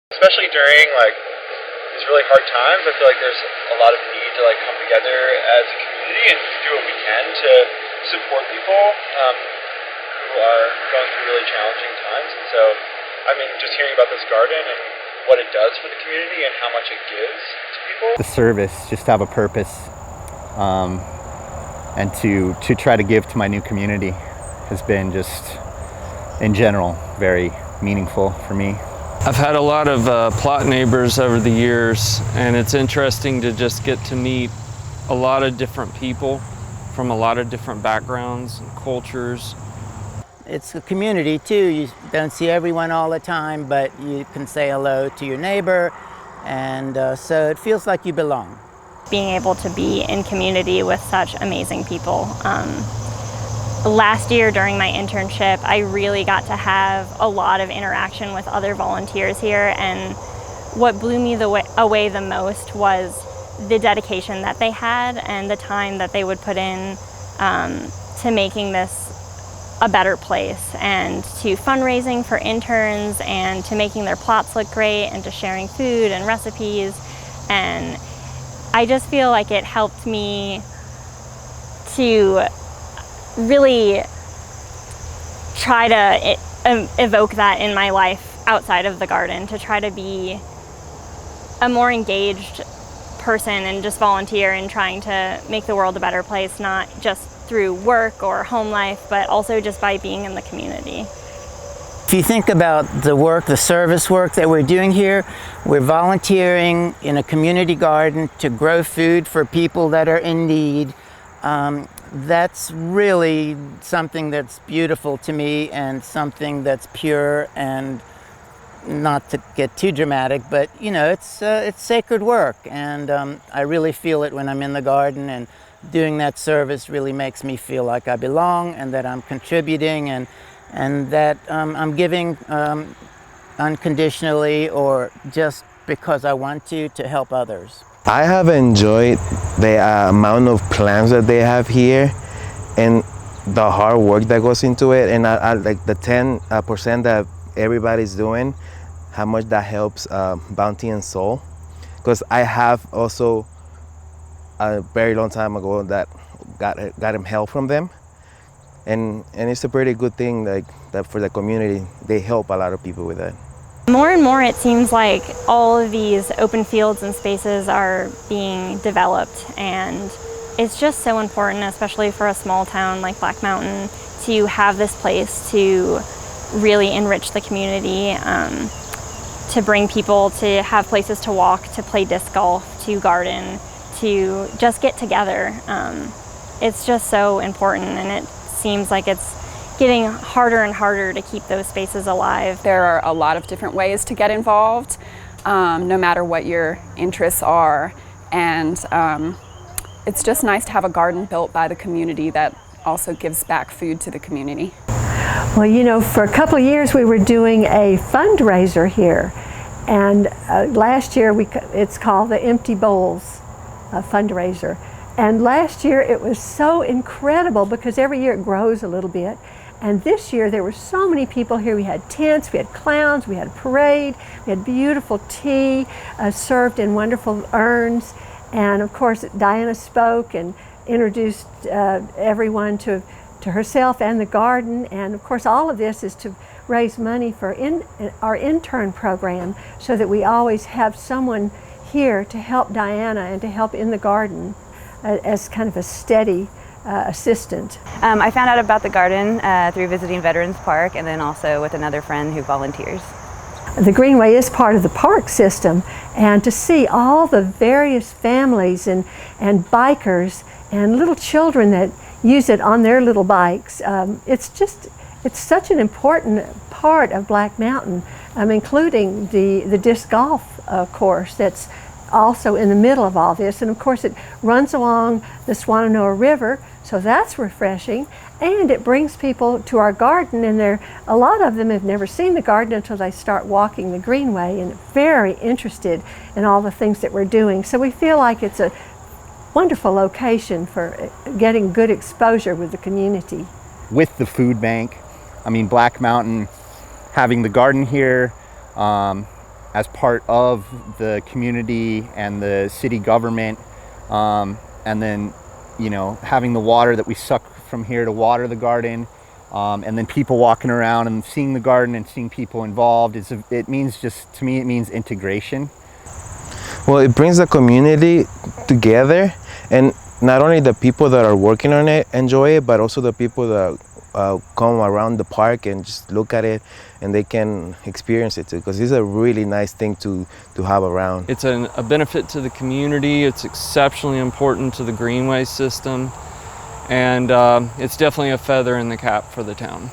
especially during like these really hard times. I feel like there's a lot of need to like come together as a community and just do what we can to support people who are going through really challenging times. And so, I mean, just hearing about this garden and what it does for the community and how much it gives to people. The service, just to have a purpose, and to try to give to my new community has been just, in general, very meaningful for me. I've had a lot of plot neighbors over the years, and it's interesting to just get to meet a lot of different people from a lot of different backgrounds and cultures. It's a community too. You don't see everyone all the time, but you can say hello to your neighbor, and so it feels like you belong. Being able to be in community with such amazing people. Last year during my internship, I really got to have a lot of interaction with other volunteers here, and what blew me away the most was the dedication that they had and the time that they would put in to making this a better place, and to fundraising for interns, and to making their plots look great, and to sharing food and recipes. And I just feel like it helped me to really try to evoke that in my life outside of the garden, to try to be a more engaged person and just volunteer in trying to make the world a better place, not just through work or home life, but also just by being in the community. If you think about the work, the service work that we're doing here, we're volunteering in a community garden to grow food for people that are in need. That's really something that's beautiful to me, and something that's pure, and not to get too dramatic, but you know, it's sacred work, and I really feel it when I'm in the garden, and doing that service really makes me feel like I belong, and that I'm contributing, and that I'm giving unconditionally, or just because I want to help others. I have enjoyed the amount of plants that they have here and the hard work that goes into it, and I like the 10% that everybody's doing, how much that helps Bounty and Soul, because I have also a very long time ago that got him help from them, and it's a pretty good thing, like that for the community. They help a lot of people with that. More and more it seems like all of these open fields and spaces are being developed, and it's just so important, especially for a small town like Black Mountain, to have this place to really enrich the community, to bring people to have places to walk, to play disc golf, to garden, to just get together. It's just so important, and it seems like it's getting harder and harder to keep those spaces alive. There are a lot of different ways to get involved, no matter what your interests are, and it's just nice to have a garden built by the community that also gives back food to the community. Well, you know, for a couple of years we were doing a fundraiser here, and last year it's called the Empty Bowls fundraiser. And last year it was so incredible, because every year it grows a little bit. And this year there were so many people here. We had tents, we had clowns, we had a parade, we had beautiful tea served in wonderful urns. And of course Diana spoke and introduced everyone to herself and the garden. And of course all of this is to raise money for our intern program, so that we always have someone here to help Diana and to help in the garden as kind of a steady assistant. I found out about the garden through visiting Veterans Park, and then also with another friend who volunteers. The Greenway is part of the park system, and to see all the various families and bikers and little children that use it on their little bikes, it's such an important part of Black Mountain, including the disc golf course that's also in the middle of all this. And of course it runs along the Swannanoa River, so that's refreshing, and it brings people to our garden, and a lot of them have never seen the garden until they start walking the Greenway, and very interested in all the things that we're doing. So we feel like it's a wonderful location for getting good exposure with the community. With the food bank, I mean, Black Mountain having the garden here, as part of the community and the city government, and then, you know, having the water that we suck from here to water the garden, and then people walking around and seeing the garden and seeing people involved, it means, just to me, it means integration. Well, it brings the community together, and not only the people that are working on it enjoy it, but also the people that come around the park and just look at it, and they can experience it too, because it's a really nice thing to have around. It's a benefit to the community. It's exceptionally important to the greenway system, and it's definitely a feather in the cap for the town.